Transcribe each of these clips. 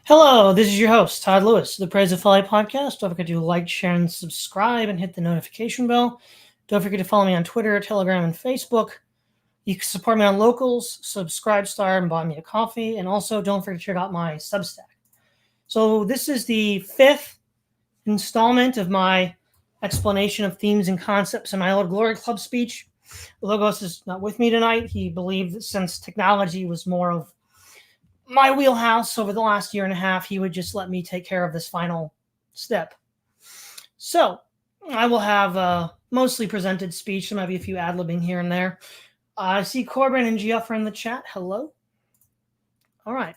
Hello, this is your host, Todd Lewis, the Praise of Folly podcast. Don't forget to like, share, and subscribe and hit the notification bell. Don't forget to follow me on Twitter, Telegram, and Facebook. You can support me on Locals, Subscribe Star, and buy me a coffee. And also, don't forget to check out my Substack. So this is the fifth installment of my explanation of themes and concepts in my Old Glory Club speech. Logos is not with me tonight. He believed that since technology was more of my wheelhouse over the last year and a half, he would just let me take care of this final step. So I will have a mostly presented speech. There might be a few ad-libbing here and there. I see Corbin and Geoff are in the chat. Hello. All right.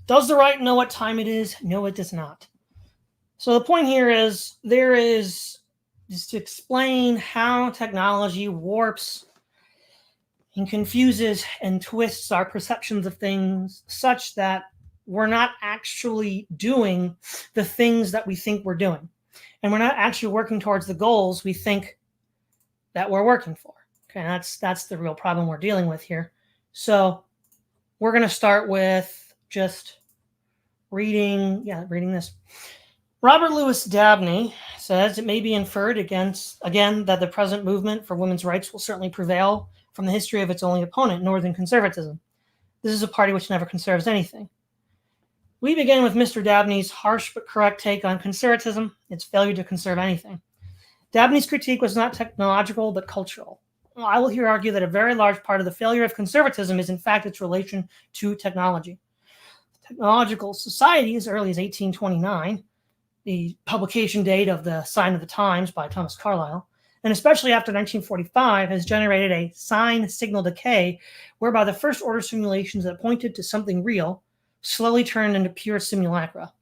Does the right know what time it is? No, it does not. So the point here is just to explain how technology warps and confuses and twists our perceptions of things such that we're not actually doing the things that we think we're doing. And we're not actually working towards the goals we think that we're working for. Okay, that's the real problem we're dealing with here. So we're going to start with just reading this. Robert Louis Dabney says it may be inferred again that the present movement for women's rights will certainly prevail from the history of its only opponent, Northern Conservatism. This is a party which never conserves anything. We begin with Mr. Dabney's harsh but correct take on conservatism, its failure to conserve anything. Dabney's critique was not technological but cultural. I will here argue that a very large part of the failure of conservatism is in fact its relation to technology. Technological society, as early as 1829, the publication date of the Sign of the Times by Thomas Carlyle, and especially after 1945, has generated a sign-signal decay whereby the first-order simulations that pointed to something real slowly turned into pure simulacra.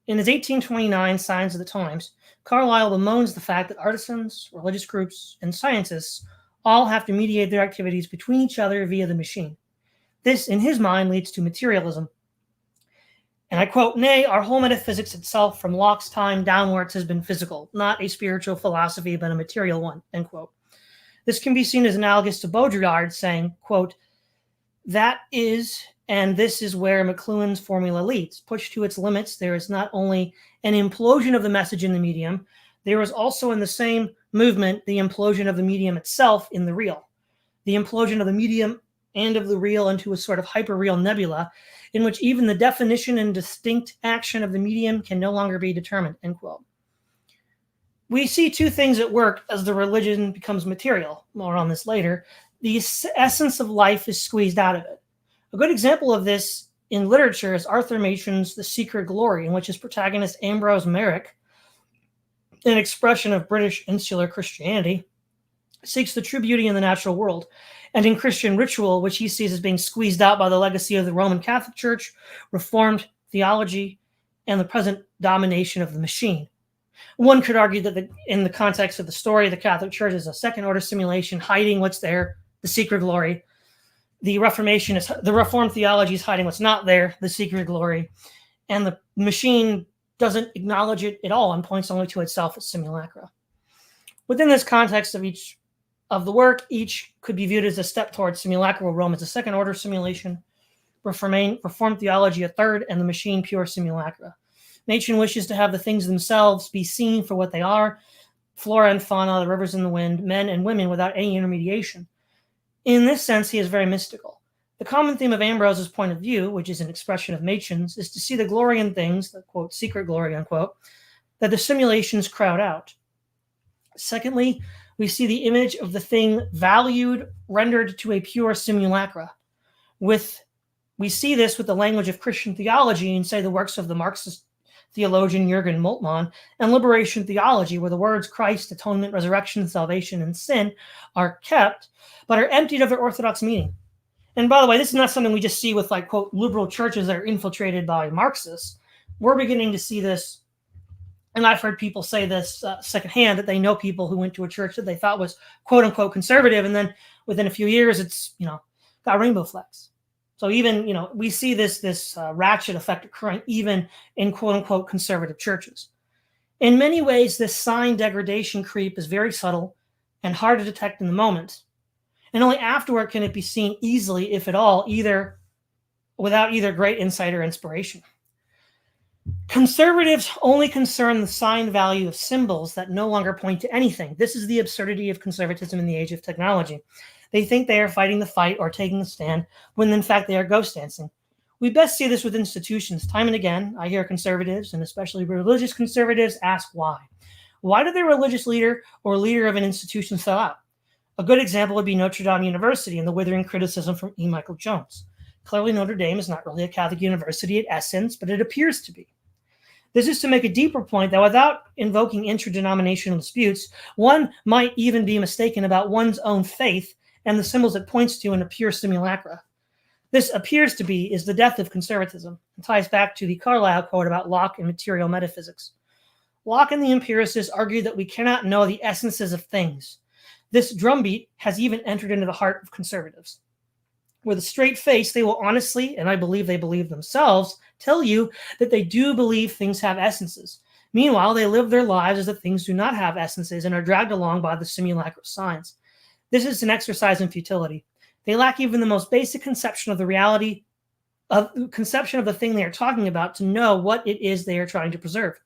In his 1829 Signs of the Times, Carlyle bemoans the fact that artisans, religious groups, and scientists all have to mediate their activities between each other via the machine. This, in his mind, leads to materialism. And I quote, "Nay, our whole metaphysics itself from Locke's time downwards has been physical, not a spiritual philosophy, but a material one," end quote. This can be seen as analogous to Baudrillard saying, quote, "That is, and this is where McLuhan's formula leads. Pushed to its limits, there is not only an implosion of the message in the medium, there is also in the same movement the implosion of the medium itself in the real. The implosion of the medium and of the real into a sort of hyper-real nebula in which even the definition and distinct action of the medium can no longer be determined," end quote. We see two things at work as the religion becomes material. More on this later. The essence of life is squeezed out of it. A good example of this in literature is Arthur Machen's The Secret Glory, in which his protagonist Ambrose Merrick, an expression of British insular Christianity, seeks the true beauty in the natural world, and in Christian ritual, which he sees as being squeezed out by the legacy of the Roman Catholic Church, Reformed theology, and the present domination of the machine. One could argue that in the context of the story, the Catholic Church is a second-order simulation hiding what's there, the secret glory. The Reformed theology is hiding what's not there, the secret glory, and the machine doesn't acknowledge it at all and points only to itself as simulacra. Within this context of each of the work, each could be viewed as a step towards simulacral Rome as a second-order simulation, Reformed theology a third, and the machine pure simulacra. Machen wishes to have the things themselves be seen for what they are, flora and fauna, the rivers and the wind, men and women without any intermediation. In this sense, he is very mystical. The common theme of Ambrose's point of view, which is an expression of Machen's, is to see the glory in things, the quote, secret glory, unquote, that the simulations crowd out. Secondly, we see the image of the thing valued, rendered to a pure simulacra. We see this with the language of Christian theology in, say, the works of the Marxist theologian Jürgen Moltmann, and liberation theology, where the words Christ, atonement, resurrection, salvation, and sin are kept, but are emptied of their orthodox meaning. And by the way, this is not something we just see with, like, quote, liberal churches that are infiltrated by Marxists. We're beginning to see this, and I've heard people say this secondhand, that they know people who went to a church that they thought was, quote unquote, conservative, and then within a few years, it's, got rainbow flags. So even, we see this ratchet effect occurring even in quote unquote conservative churches. In many ways, this sign degradation creep is very subtle and hard to detect in the moment. And only afterward can it be seen easily, if at all, without either great insight or inspiration. Conservatives only concern the sign value of symbols that no longer point to anything. This is the absurdity of conservatism in the age of technology. They think they are fighting the fight or taking a stand, when in fact they are ghost dancing. We best see this with institutions. Time and again, I hear conservatives, and especially religious conservatives, ask why. Why did their religious leader or leader of an institution sell out? A good example would be Notre Dame University and the withering criticism from E. Michael Jones. Clearly, Notre Dame is not really a Catholic university at essence, but it appears to be. This is to make a deeper point that without invoking interdenominational disputes, one might even be mistaken about one's own faith and the symbols it points to in a pure simulacra. This appears to be is the death of conservatism. It ties back to the Carlyle quote about Locke and material metaphysics. Locke and the empiricists argue that we cannot know the essences of things. This drumbeat has even entered into the heart of conservatives. With a straight face, they will honestly, and I believe they believe themselves, tell you that they do believe things have essences. Meanwhile, they live their lives as if things do not have essences and are dragged along by the simulacra signs. This is an exercise in futility. They lack even the most basic conception of the reality, conception of the thing they are talking about to know what it is they are trying to preserve.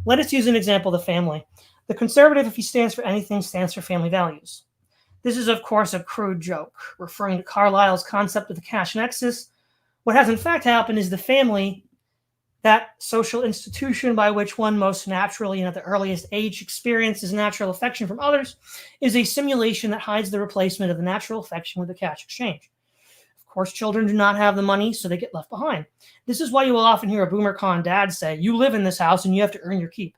Let us use an example of the family. The conservative, if he stands for anything, stands for family values. This is, of course, a crude joke, referring to Carlyle's concept of the cash nexus. What has in fact happened is the family, that social institution by which one most naturally and at the earliest age experiences natural affection from others, is a simulation that hides the replacement of the natural affection with a cash exchange. Of course, children do not have the money, so they get left behind. This is why you will often hear a boomer con dad say, "You live in this house and you have to earn your keep,"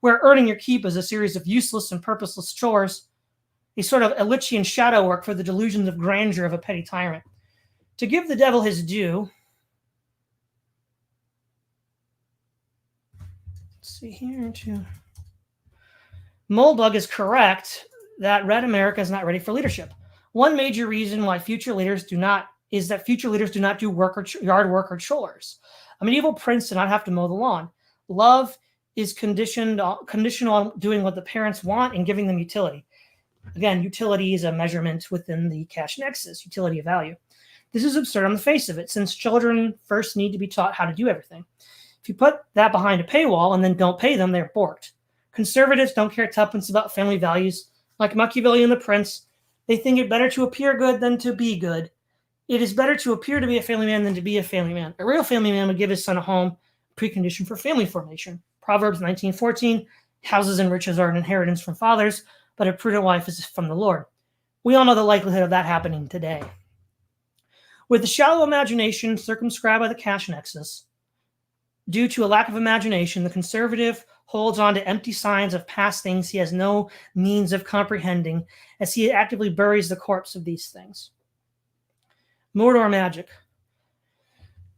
where earning your keep is a series of useless and purposeless chores, a sort of Elichian shadow work for the delusions of grandeur of a petty tyrant. To give the devil his due, let's see here, Moldbug is correct that red America is not ready for leadership. One major reason why future leaders do not do yard work or chores. A medieval prince did not have to mow the lawn. Love is conditional on doing what the parents want and giving them utility. Again, utility is a measurement within the cash nexus, utility of value. This is absurd on the face of it, since children first need to be taught how to do everything. If you put that behind a paywall and then don't pay them, they're borked. Conservatives don't care tuppence about family values. Like Machiavelli and the Prince, they think it better to appear good than to be good. It is better to appear to be a family man than to be a family man. A real family man would give his son a home, precondition for family formation. Proverbs 19:14, houses and riches are an inheritance from fathers, but a prudent wife is from the Lord. We all know the likelihood of that happening today. With a shallow imagination circumscribed by the cash nexus, due to a lack of imagination, the conservative holds on to empty signs of past things he has no means of comprehending as he actively buries the corpse of these things. Mordor magic.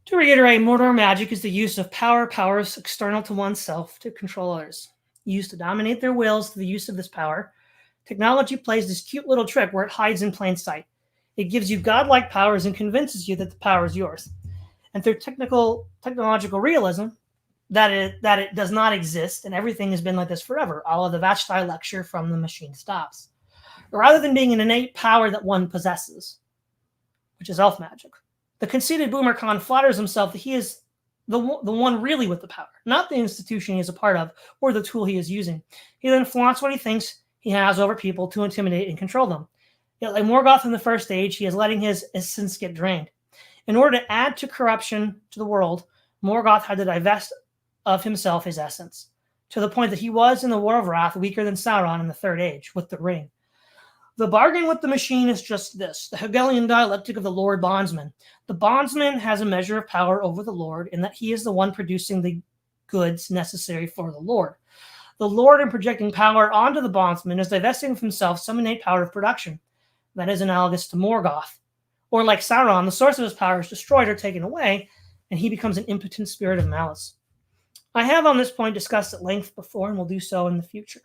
To reiterate, Mordor magic is the use of powers external to oneself to control others. Used to dominate their wills through the use of this power, technology plays this cute little trick where it hides in plain sight. It gives you godlike powers and convinces you that the power is yours. And through technological realism, that it does not exist and everything has been like this forever, a la the Vashti lecture from The Machine Stops. Rather than being an innate power that one possesses, which is elf magic, the conceited boomer con flatters himself that he is the one really with the power, not the institution he is a part of or the tool he is using. He then flaunts what he thinks he has over people to intimidate and control them. Yet, like Morgoth in the first age, he is letting his essence get drained. In order to add to corruption to the world, Morgoth had to divest of himself his essence, to the point that he was, in the War of Wrath, weaker than Sauron in the Third Age, with the ring. The bargain with the machine is just this, the Hegelian dialectic of the Lord Bondsman. The bondsman has a measure of power over the Lord in that he is the one producing the goods necessary for the Lord. The Lord, in projecting power onto the bondsman, is divesting of himself some innate power of production. That is analogous to Morgoth. Or like Sauron, the source of his power is destroyed or taken away, and he becomes an impotent spirit of malice. I have on this point discussed at length before and will do so in the future.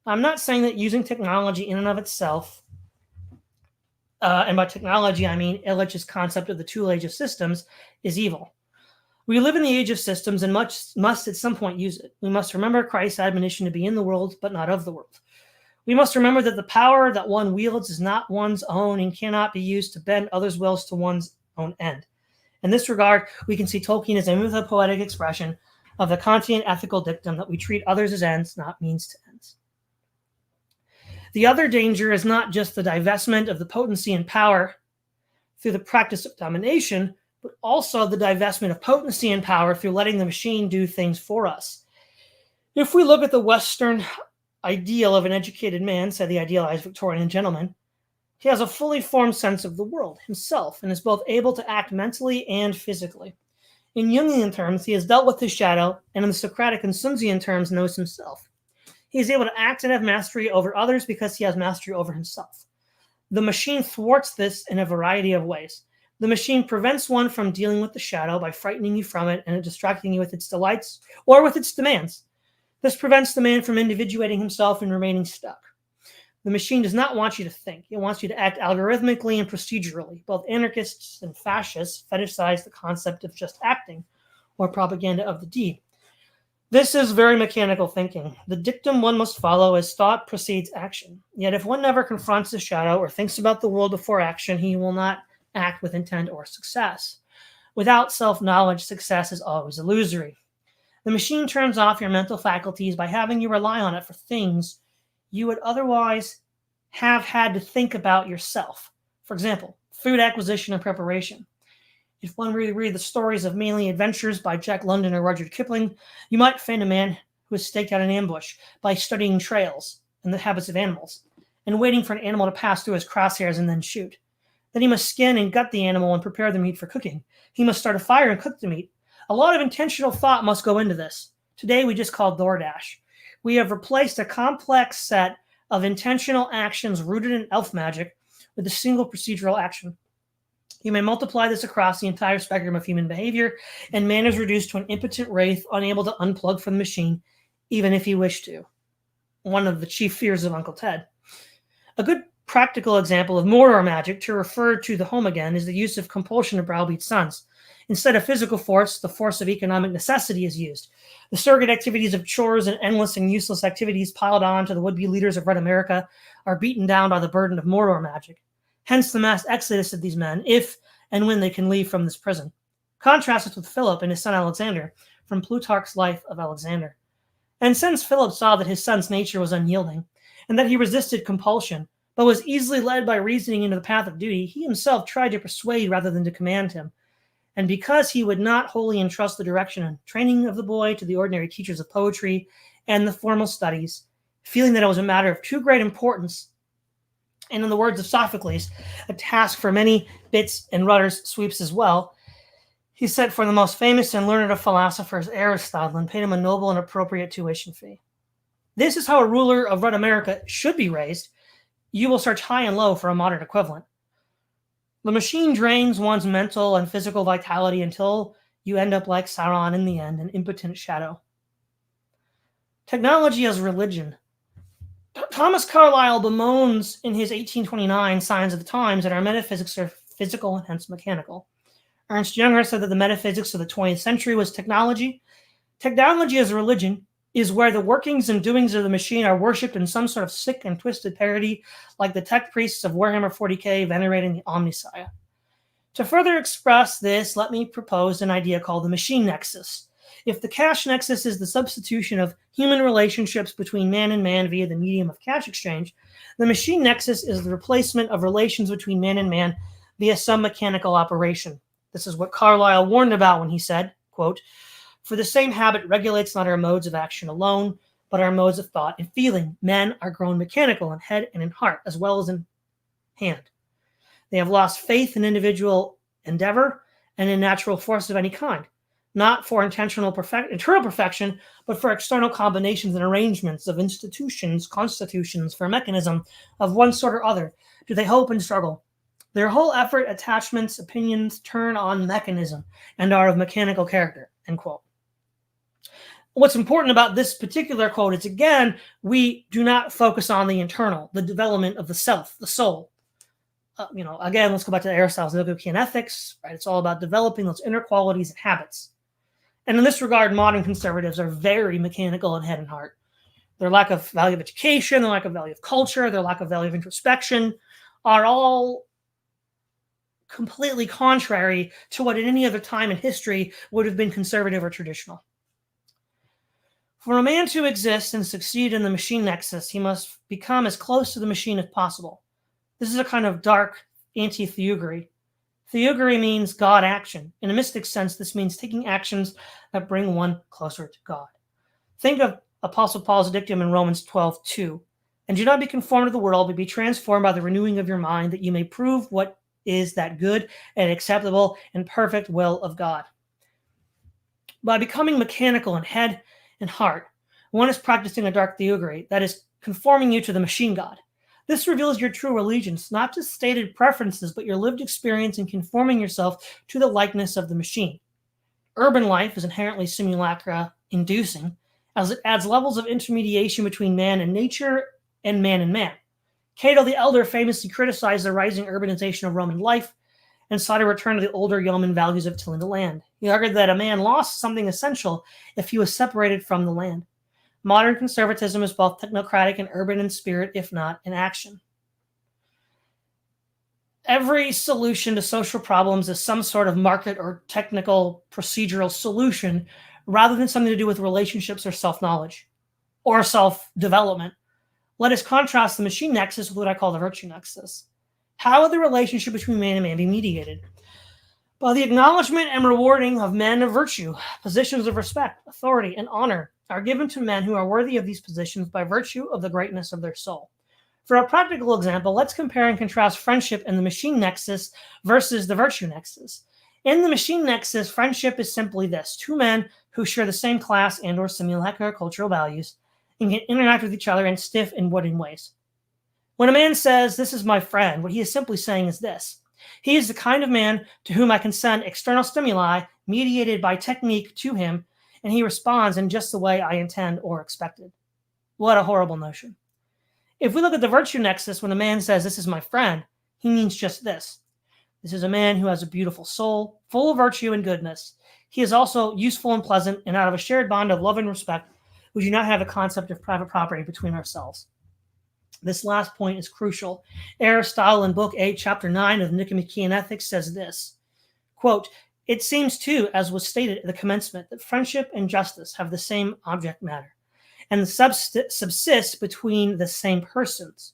I'm not saying that using technology in and of itself, and by technology I mean Illich's concept of the tool age of systems, is evil. We live in the age of systems and must at some point use it. We must remember Christ's admonition to be in the world, but not of the world. We must remember that the power that one wields is not one's own and cannot be used to bend others' wills to one's own end. In this regard, we can see Tolkien as a mythopoetic expression of the Kantian ethical dictum that we treat others as ends, not means to ends. The other danger is not just the divestment of the potency and power through the practice of domination, but also the divestment of potency and power through letting the machine do things for us. If we look at the Western ideal of an educated man, said the idealized Victorian gentleman, he has a fully formed sense of the world himself and is both able to act mentally and physically. In Jungian terms, he has dealt with his shadow, and in the Socratic and Sunzian terms, knows himself. He is able to act and have mastery over others because he has mastery over himself. The machine thwarts this in a variety of ways. The machine prevents one from dealing with the shadow by frightening you from it and distracting you with its delights or with its demands. This prevents the man from individuating himself and remaining stuck. The machine does not want you to think. It wants you to act algorithmically and procedurally. Both anarchists and fascists fetishize the concept of just acting or propaganda of the deed. This is very mechanical thinking. The dictum one must follow is thought precedes action. Yet if one never confronts the shadow or thinks about the world before action, he will not act with intent or success. Without self-knowledge, success is always illusory. The machine turns off your mental faculties by having you rely on it for things you would otherwise have had to think about yourself. For example, food acquisition and preparation. If one were to read the stories of Mainly Adventures by Jack London or Rudyard Kipling, you might find a man who has staked out an ambush by studying trails and the habits of animals and waiting for an animal to pass through his crosshairs and then shoot. Then he must skin and gut the animal and prepare the meat for cooking. He must start a fire and cook the meat. A lot of intentional thought must go into this. Today we just call DoorDash. We have replaced a complex set of intentional actions rooted in elf magic with a single procedural action. You may multiply this across the entire spectrum of human behavior, and man is reduced to an impotent wraith unable to unplug from the machine, even if he wished to. One of the chief fears of Uncle Ted. A good practical example of Mordor magic to refer to the home again is the use of compulsion to browbeat sons. Instead of physical force, the force of economic necessity is used. The surrogate activities of chores and endless and useless activities piled on to the would-be leaders of Red America are beaten down by the burden of Mordor magic. Hence the mass exodus of these men, if and when they can leave from this prison. Contrast this with Philip and his son Alexander from Plutarch's Life of Alexander. And since Philip saw that his son's nature was unyielding, and that he resisted compulsion, but was easily led by reasoning into the path of duty, he himself tried to persuade rather than to command him. And because he would not wholly entrust the direction and training of the boy to the ordinary teachers of poetry and the formal studies, feeling that it was a matter of too great importance, and in the words of Sophocles, a task for many bits and rudders sweeps as well, he sent for the most famous and learned of philosophers, Aristotle, and paid him a noble and appropriate tuition fee. This is how a ruler of Red America should be raised. You will search high and low for a modern equivalent. The machine drains one's mental and physical vitality until you end up like Sauron in the end, an impotent shadow. Technology as religion. Thomas Carlyle bemoans in his 1829 Signs of the Times that our metaphysics are physical and hence mechanical. Ernst Jünger said that the metaphysics of the 20th century was technology. Technology as a religion is where the workings and doings of the machine are worshipped in some sort of sick and twisted parody, like the tech priests of Warhammer 40k venerating the Omnissiah. To further express this, let me propose an idea called the machine nexus. If the cash nexus is the substitution of human relationships between man and man via the medium of cash exchange, the machine nexus is the replacement of relations between man and man via some mechanical operation. This is what Carlyle warned about when he said, quote, "For the same habit regulates not our modes of action alone, but our modes of thought and feeling. Men are grown mechanical in head and in heart, as well as in hand. They have lost faith in individual endeavor and in natural force of any kind, not for internal perfection, but for external combinations and arrangements of institutions, constitutions, for mechanism of one sort or other. Do they hope and struggle? Their whole effort, attachments, opinions turn on mechanism and are of mechanical character," end quote. What's important about this particular quote is, again, we do not focus on the internal, the development of the self, the soul. Again, let's go back to Aristotle's Nicomachean Ethics, right? It's all about developing those inner qualities and habits. And in this regard, modern conservatives are very mechanical in head and heart. Their lack of value of education, their lack of value of culture, their lack of value of introspection are all completely contrary to what at any other time in history would have been conservative or traditional. For a man to exist and succeed in the machine nexus, he must become as close to the machine as possible. This is a kind of dark anti-theurgy. Theurgy means God action. In a mystic sense, this means taking actions that bring one closer to God. Think of Apostle Paul's dictum in Romans 12:2. And do not be conformed to the world, but be transformed by the renewing of your mind, that you may prove what is that good and acceptable and perfect will of God. By becoming mechanical in head and heart, one is practicing a dark theurgy, that is, conforming you to the machine God. This reveals your true allegiance, not just stated preferences, but your lived experience in conforming yourself to the likeness of the machine. Urban life is inherently simulacra-inducing, as it adds levels of intermediation between man and nature and man. Cato the Elder famously criticized the rising urbanization of Roman life and sought a return to the older yeoman values of tilling the land. He argued that a man lost something essential if he was separated from the land. Modern conservatism is both technocratic and urban in spirit, if not in action. Every solution to social problems is some sort of market or technical procedural solution rather than something to do with relationships or self-knowledge or self-development. Let us contrast the machine nexus with what I call the virtue nexus. How would the relationship between man and man be mediated? By the acknowledgement and rewarding of men of virtue. Positions of respect, authority, and honor are given to men who are worthy of these positions by virtue of the greatness of their soul. For a practical example, let's compare and contrast friendship in the machine nexus versus the virtue nexus. In the machine nexus, friendship is simply this: two men who share the same class and or simulacra cultural values and can interact with each other in stiff and wooden ways. When a man says, "This is my friend," what he is simply saying is this: he is the kind of man to whom I can send external stimuli mediated by technique to him, and he responds in just the way I intend or expected. What a horrible notion. If we look at the virtue nexus, when a man says, "This is my friend," he means just this: this is a man who has a beautiful soul, full of virtue and goodness. He is also useful and pleasant, and out of a shared bond of love and respect, we do not have a concept of private property between ourselves. This last point is crucial. Aristotle in Book 8, Chapter 9 of Nicomachean Ethics says this, quote, "It seems too, as was stated at the commencement, that friendship and justice have the same object matter, and subsist between the same persons.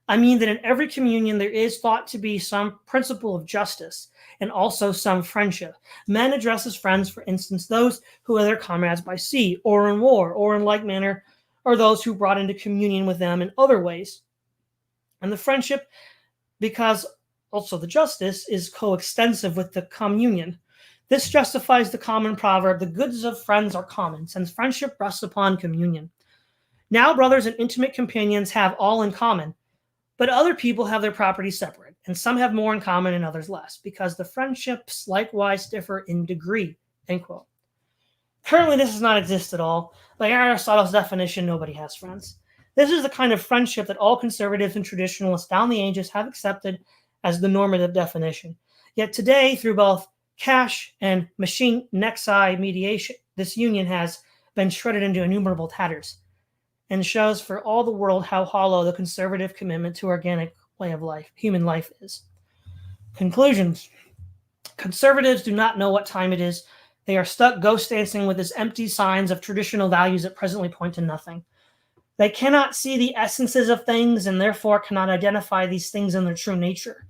I mean that in every communion there is thought to be some principle of justice, and also some friendship. Men address as friends, for instance, those who are their comrades by sea, or in war, or in like manner, or those who brought into communion with them in other ways. And the friendship, because also the justice, is coextensive with the communion. This justifies the common proverb, the goods of friends are common, since friendship rests upon communion. Now brothers and intimate companions have all in common, but other people have their properties separate, and some have more in common and others less, because the friendships likewise differ in degree," end quote. Currently, this does not exist at all. By Aristotle's definition, nobody has friends. This is the kind of friendship that all conservatives and traditionalists down the ages have accepted as the normative definition. Yet today, through both cash and machine nexi mediation, this union has been shredded into innumerable tatters and shows for all the world how hollow the conservative commitment to organic way of life, human life, is. Conclusions. Conservatives do not know what time it is. They are stuck ghost dancing with these empty signs of traditional values that presently point to nothing. They cannot see the essences of things and therefore cannot identify these things in their true nature.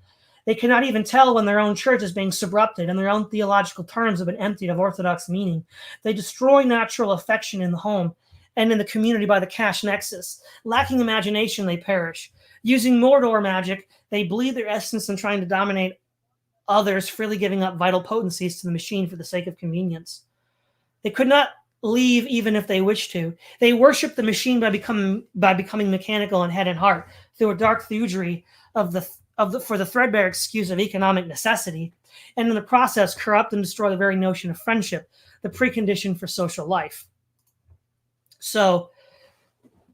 They cannot even tell when their own church is being subrupted and their own theological terms have been emptied of orthodox meaning. They destroy natural affection in the home and in the community by the cash nexus. Lacking imagination, they perish. Using Mordor magic, they bleed their essence in trying to dominate others, freely giving up vital potencies to the machine for the sake of convenience. They could not leave even if they wished to. They worship the machine by becoming mechanical in head and heart through a dark theurgy for the threadbare excuse of economic necessity, and in the process corrupt and destroy the very notion of friendship, the precondition for social life. So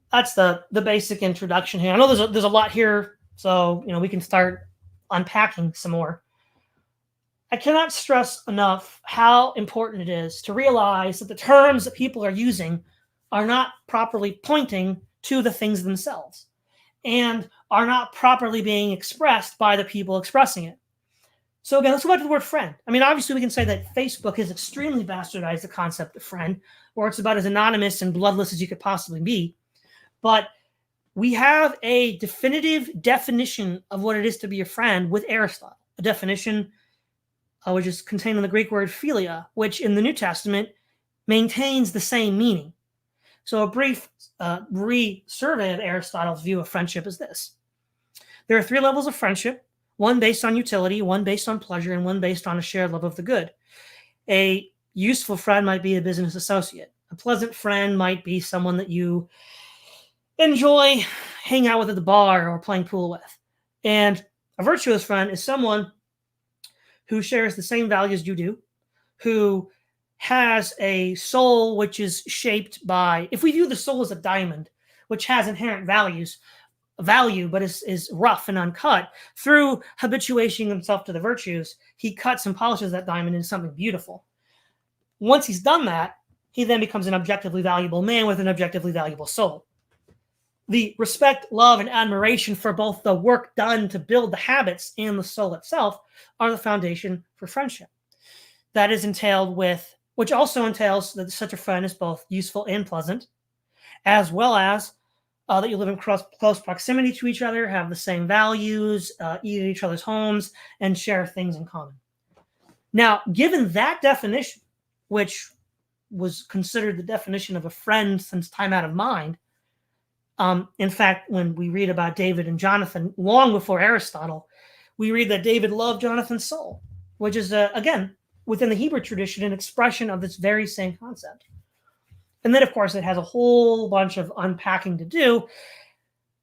that's the basic introduction here. I know there's a lot here, so we can start unpacking some more. I cannot stress enough how important it is to realize that the terms that people are using are not properly pointing to the things themselves and are not properly being expressed by the people expressing it. So again, let's go back to the word friend. I mean, obviously we can say that Facebook has extremely bastardized the concept of friend, or it's about as anonymous and bloodless as you could possibly be. But we have a definitive definition of what it is to be a friend with Aristotle, a definition which is contained in the Greek word philia, which in the New Testament maintains the same meaning. So a brief re-survey of Aristotle's view of friendship is this. There are 3 levels of friendship, one based on utility, one based on pleasure, and one based on a shared love of the good. A useful friend might be a business associate. A pleasant friend might be someone that you enjoy hanging out with at the bar or playing pool with. And a virtuous friend is someone who shares the same values you do, who has a soul which is shaped by, if we view the soul as a diamond, which has inherent value, but is rough and uncut, through habituating himself to the virtues, he cuts and polishes that diamond into something beautiful. Once he's done that, he then becomes an objectively valuable man with an objectively valuable soul. The respect, love, and admiration for both the work done to build the habits and the soul itself are the foundation for friendship. That is entailed with, which also entails that such a friend is both useful and pleasant, as well as that you live in close proximity to each other, have the same values, eat at each other's homes, and share things in common. Now, given that definition, which was considered the definition of a friend since time out of mind, in fact, when we read about David and Jonathan, long before Aristotle, we read that David loved Jonathan's soul, which is, again, within the Hebrew tradition, an expression of this very same concept. And then, of course, it has a whole bunch of unpacking to do.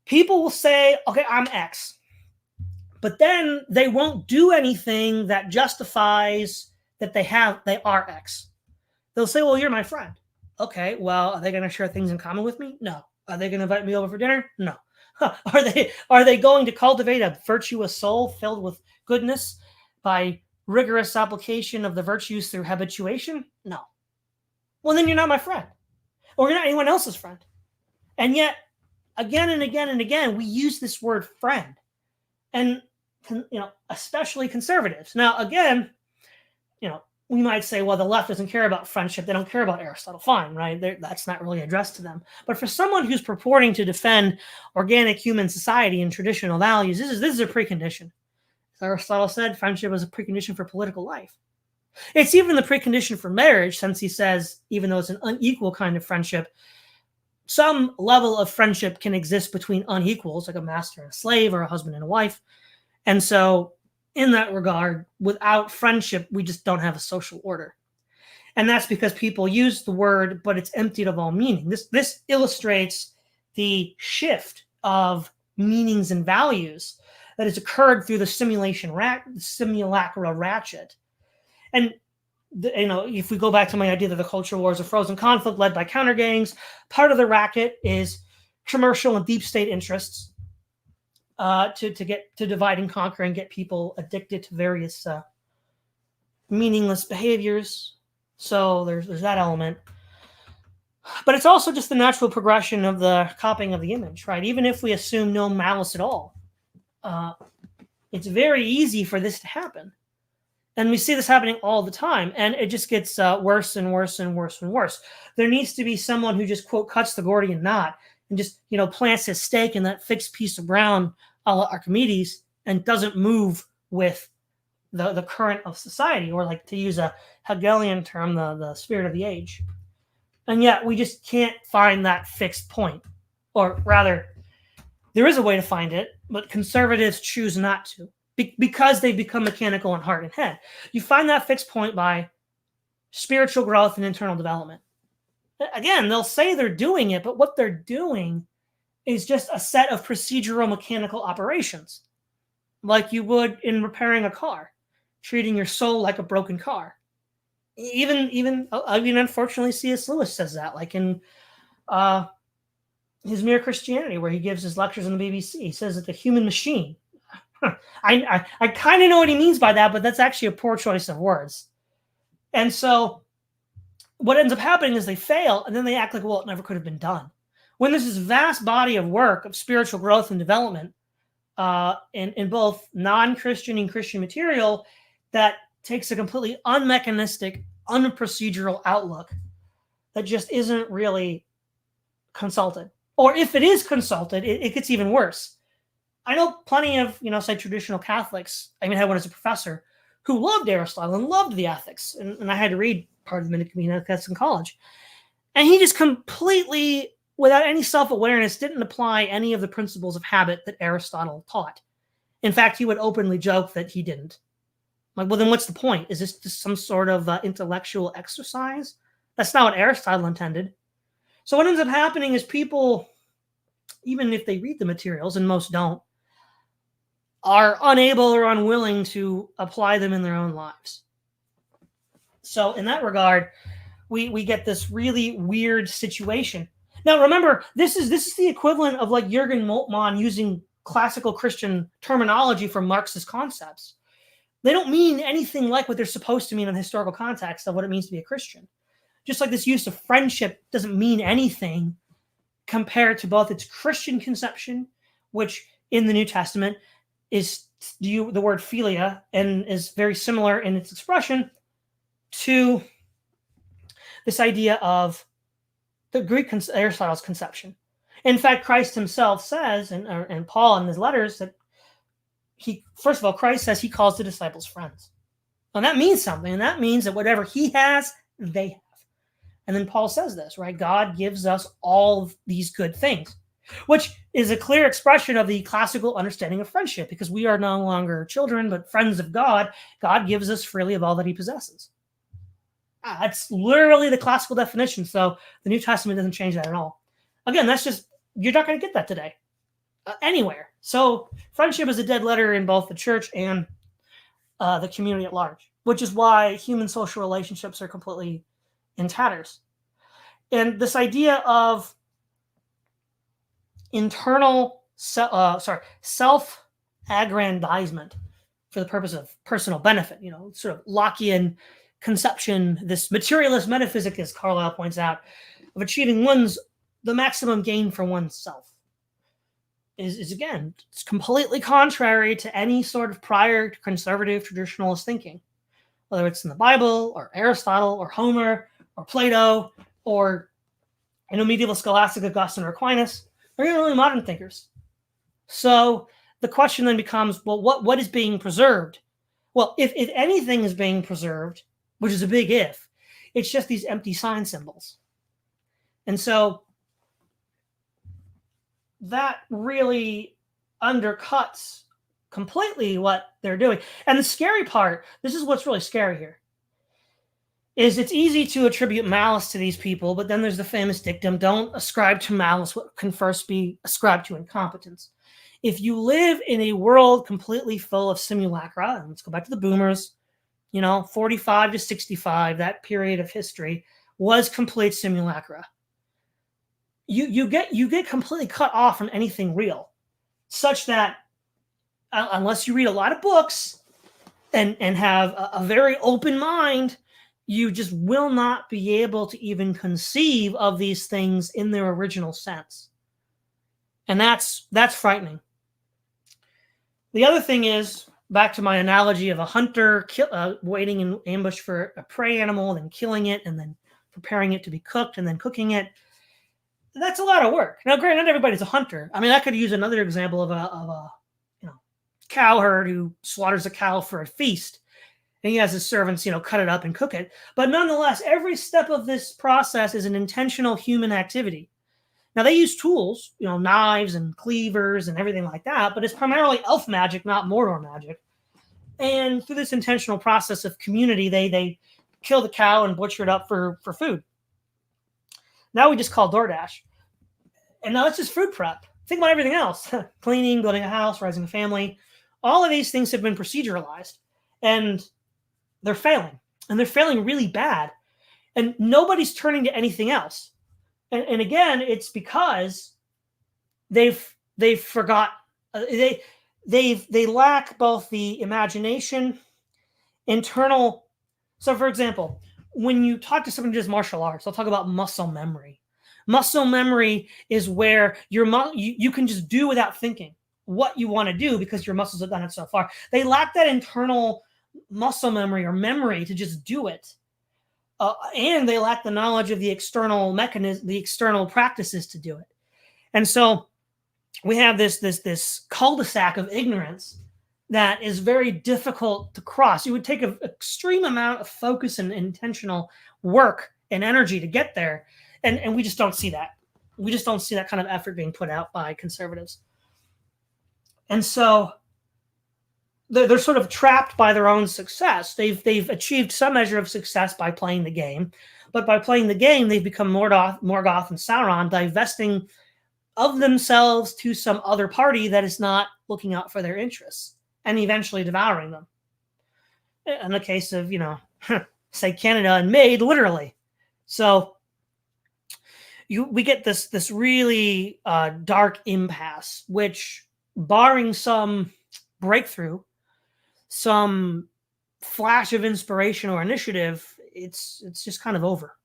People will say, okay, I'm X. But then they won't do anything that justifies that they are X. They'll say, well, you're my friend. Okay, well, are they going to share things in common with me? No. Are they going to invite me over for dinner? No. Are they going to cultivate a virtuous soul filled with goodness by rigorous application of the virtues through habituation? No. Well, then you're not my friend. Or you're not anyone else's friend. And yet, again and again and again, we use this word friend. And, especially conservatives. Now, again, we might say, well, the left doesn't care about friendship. They don't care about Aristotle. Fine, right? That's not really addressed to them. But for someone who's purporting to defend organic human society and traditional values, this is a precondition. As Aristotle said, friendship is a precondition for political life. It's even the precondition for marriage, since he says, even though it's an unequal kind of friendship, some level of friendship can exist between unequals, like a master and a slave or a husband and a wife. And so in that regard, without friendship, we just don't have a social order. And that's because people use the word, but it's emptied of all meaning. This illustrates the shift of meanings and values that has occurred through the simulacra ratchet. And if we go back to my idea that the culture war is a frozen conflict led by counter gangs, part of the racket is commercial and deep state interests to divide and conquer and get people addicted to various meaningless behaviors. So there's that element. But it's also just the natural progression of the copying of the image, right? Even if we assume no malice at all, it's very easy for this to happen. And we see this happening all the time, and it just gets worse and worse and worse and worse. There needs to be someone who just, quote, cuts the Gordian knot and just, plants his stake in that fixed piece of ground a la Archimedes and doesn't move with the current of society, or, like, to use a Hegelian term, the spirit of the age. And yet we just can't find that fixed point. Or rather, there is a way to find it, but conservatives choose not to. Because they become mechanical in heart and head. You find that fixed point by spiritual growth and internal development. Again, they'll say they're doing it, but what they're doing is just a set of procedural mechanical operations, like you would in repairing a car, treating your soul like a broken car. Even unfortunately, C.S. Lewis says that, like in his Mere Christianity, where he gives his lectures on the BBC. He says that the human machine. I kind of know what he means by that, but that's actually a poor choice of words. And so what ends up happening is they fail, and then they act like, well, it never could have been done. When there's this vast body of work of spiritual growth and development in both non-Christian and Christian material, that takes a completely unmechanistic, unprocedural outlook that just isn't really consulted. Or if it is consulted, it gets even worse. I know plenty of, say, traditional Catholics. I mean, I had one as a professor who loved Aristotle and loved the ethics. And I had to read part of the Dominican Ethics in college. And he just completely, without any self-awareness, didn't apply any of the principles of habit that Aristotle taught. In fact, he would openly joke that he didn't. Like, well, then what's the point? Is this just some sort of intellectual exercise? That's not what Aristotle intended. So what ends up happening is people, even if they read the materials, and most don't, are unable or unwilling to apply them in their own lives. So in that regard, we get this really weird situation. Now, remember, this is the equivalent of like Jürgen Moltmann using classical Christian terminology for Marxist concepts. They don't mean anything like what they're supposed to mean in the historical context of what it means to be a Christian. Just like this use of friendship doesn't mean anything compared to both its Christian conception, which in the New Testament is the word philia and is very similar in its expression to this idea of the Greek Aristotle's conception. In fact, Christ himself says, and Paul in his letters, that first of all, Christ says he calls the disciples friends. And that means something. And that means that whatever he has, they have. And then Paul says this, right? God gives us all of these good things, which is a clear expression of the classical understanding of friendship, because we are no longer children, but friends of God. God gives us freely of all that he possesses. That's literally the classical definition. So the New Testament doesn't change that at all. Again, that's just, you're not going to get that today anywhere. So friendship is a dead letter in both the church and the community at large, which is why human social relationships are completely in tatters. And this idea of internal self-aggrandizement for the purpose of personal benefit, sort of Lockean conception, this materialist metaphysic, as Carlyle points out, of achieving the maximum gain for oneself is again, it's completely contrary to any sort of prior conservative traditionalist thinking, whether it's in the Bible or Aristotle or Homer or Plato or medieval scholastic Augustine or Aquinas, or even really modern thinkers. So the question then becomes, well, what is being preserved? Well, if anything is being preserved, which is a big if, it's just these empty sign symbols. And so that really undercuts completely what they're doing. And the scary part, this is what's really scary here, is it's easy to attribute malice to these people, but then there's the famous dictum, don't ascribe to malice what can first be ascribed to incompetence. If you live in a world completely full of simulacra, and let's go back to the boomers, 45 to 65, that period of history was complete simulacra. You get completely cut off from anything real, such that unless you read a lot of books and have a very open mind, you just will not be able to even conceive of these things in their original sense. And that's frightening. The other thing is, back to my analogy of a hunter waiting in ambush for a prey animal, then killing it, and then preparing it to be cooked, and then cooking it. That's a lot of work. Now, granted, not everybody's a hunter. I mean, I could use another example of a cow herd who slaughters a cow for a feast, and he has his servants, cut it up and cook it. But nonetheless, every step of this process is an intentional human activity. Now, they use tools, knives and cleavers and everything like that, but it's primarily elf magic, not Mordor magic. And through this intentional process of community, they kill the cow and butcher it up for food. Now we just call DoorDash. And now it's just food prep. Think about everything else. Cleaning, building a house, raising a family. All of these things have been proceduralized. And they're failing. And they're failing really bad. And nobody's turning to anything else. And again, it's because they've forgot. They lack both the imagination, internal. So, for example, when you talk to someone who does martial arts, they'll talk about muscle memory. Muscle memory is where you can just do without thinking what you want to do because your muscles have done it so far. They lack that internal muscle memory or memory to just do it. And they lack the knowledge of the external mechanism, the external practices to do it. And so we have this cul-de-sac of ignorance that is very difficult to cross. You would take an extreme amount of focus and intentional work and energy to get there. And we just don't see that. We just don't see that kind of effort being put out by conservatives. And so they're sort of trapped by their own success. They've achieved some measure of success by playing the game. But by playing the game, they've become Morgoth and Sauron, divesting of themselves to some other party that is not looking out for their interests and eventually devouring them. In the case of, say Canada and Maid, literally. So we get this really dark impasse, which, barring some breakthrough, some flash of inspiration or initiative, it's just kind of over.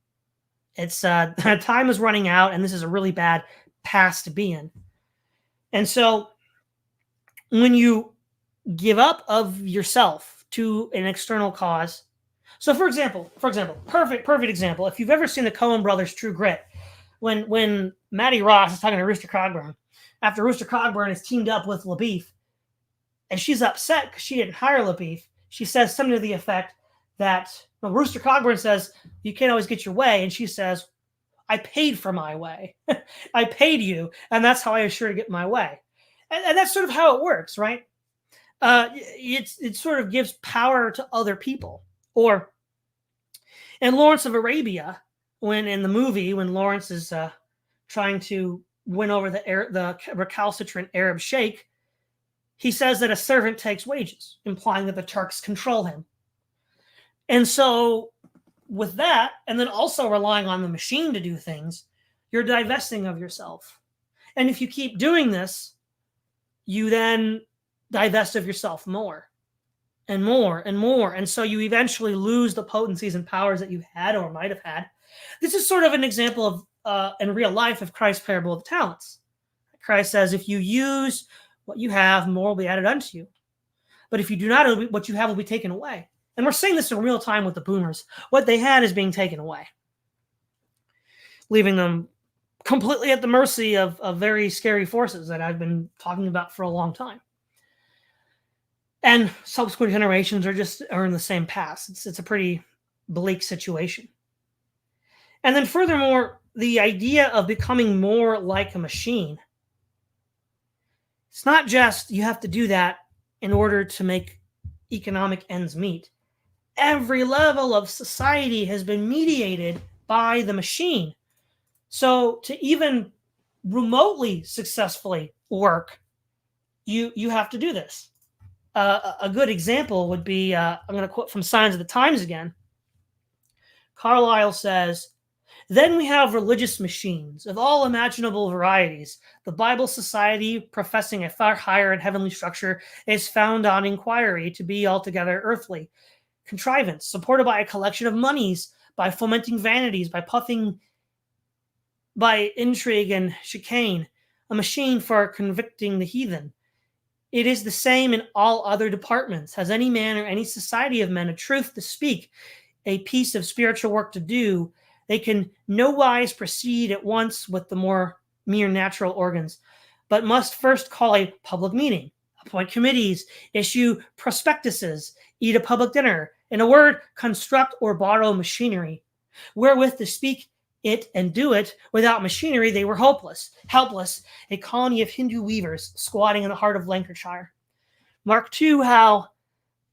It's time is running out, and this is a really bad pass to be in. And so when you give up of yourself to an external cause, so for example, perfect example, if you've ever seen the Coen Brothers True Grit, when Matty Ross is talking to Rooster Cogburn, after Rooster Cogburn is teamed up with LaBeef, and she's upset because she didn't hire LaBeef, she says something to the effect that, Rooster Cogburn says, you can't always get your way, and she says, I paid for my way. I paid you, and that's how I was sure to get my way. And that's sort of how it works, right? It sort of gives power to other people. Or in Lawrence of Arabia, when in the movie, when Lawrence is trying to win over the recalcitrant Arab sheikh, he says that a servant takes wages, implying that the Turks control him. And so with that, and then also relying on the machine to do things, you're divesting of yourself. And if you keep doing this, you then divest of yourself more and more and more. And so you eventually lose the potencies and powers that you had or might have had. This is sort of an example of, in real life, of Christ's parable of the talents. Christ says, if you use what you have, more will be added unto you. But if you do not, what you have will be taken away. And we're seeing this in real time with the boomers. What they had is being taken away, leaving them completely at the mercy of very scary forces that I've been talking about for a long time. And subsequent generations are in the same path. It's a pretty bleak situation. And then furthermore, the idea of becoming more like a machine. It's not just you have to do that in order to make economic ends meet. Every level of society has been mediated by the machine. So to even remotely successfully work, you have to do this. A good example would be, I'm going to quote from Signs of the Times again. Carlyle says, then we have religious machines of all imaginable varieties. The Bible Society, professing a far higher and heavenly structure, is found on inquiry to be altogether earthly. Contrivance, supported by a collection of monies, by fomenting vanities, by intrigue and chicane, a machine for convicting the heathen. It is the same in all other departments. Has any man or any society of men a truth to speak, a piece of spiritual work to do, they can nowise proceed at once with the mere natural organs, but must first call a public meeting, appoint committees, issue prospectuses, eat a public dinner, in a word, construct or borrow machinery, wherewith to speak it and do it. Without machinery, they were helpless, a colony of Hindu weavers squatting in the heart of Lancashire. Mark too how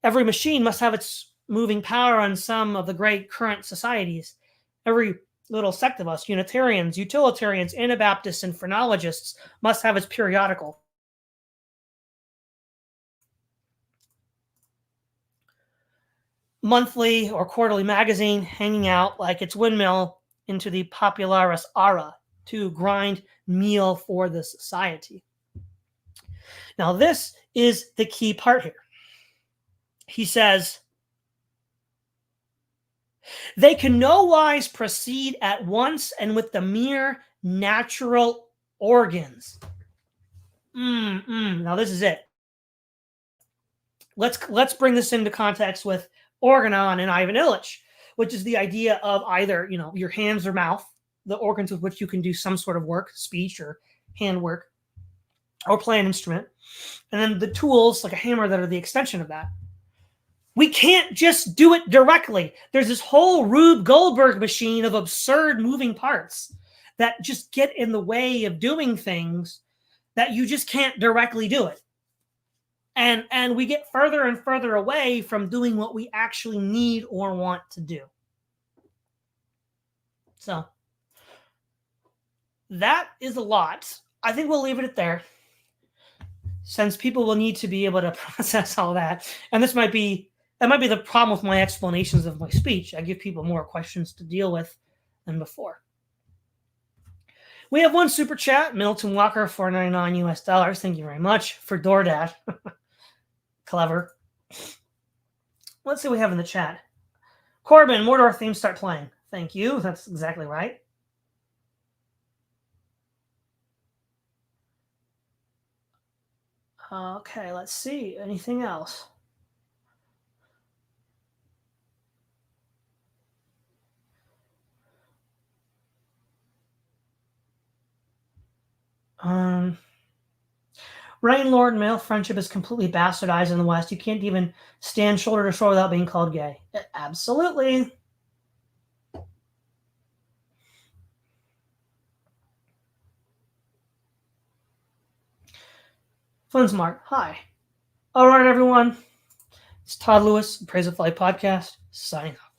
every machine must have its moving power on some of the great current societies. Every little sect of us, Unitarians, Utilitarians, Anabaptists, and Phrenologists, must have its periodical. Monthly or quarterly magazine hanging out like its windmill into the popularis aura to grind meal for the society. Now, this is the key part here. He says, they can nowise proceed at once and with the mere natural organs. Now, this is it. let's bring this into context with organon and Ivan Illich, which is the idea of either, your hands or mouth, the organs with which you can do some sort of work, speech or hand work, or play an instrument, and then the tools like a hammer that are the extension of that. We can't just do it directly. There's this whole Rube Goldberg machine of absurd moving parts that just get in the way of doing things that you just can't directly do it. And we get further and further away from doing what we actually need or want to do. So that is a lot. I think we'll leave it at there, since people will need to be able to process all that. And that might be the problem with my explanations of my speech. I give people more questions to deal with than before. We have one super chat, Milton Walker, $4.99 US. Thank you very much for DoorDash. Clever. Let's see what we have in the chat. Corbin, Mordor theme, start playing. Thank you. That's exactly right. Okay, let's see. Anything else? Rain Lord male friendship is completely bastardized in the West. You can't even stand shoulder to shoulder without being called gay. Absolutely. Flinsmart, hi. All right, everyone. It's Todd Lewis, Praise of Flight Podcast, signing off.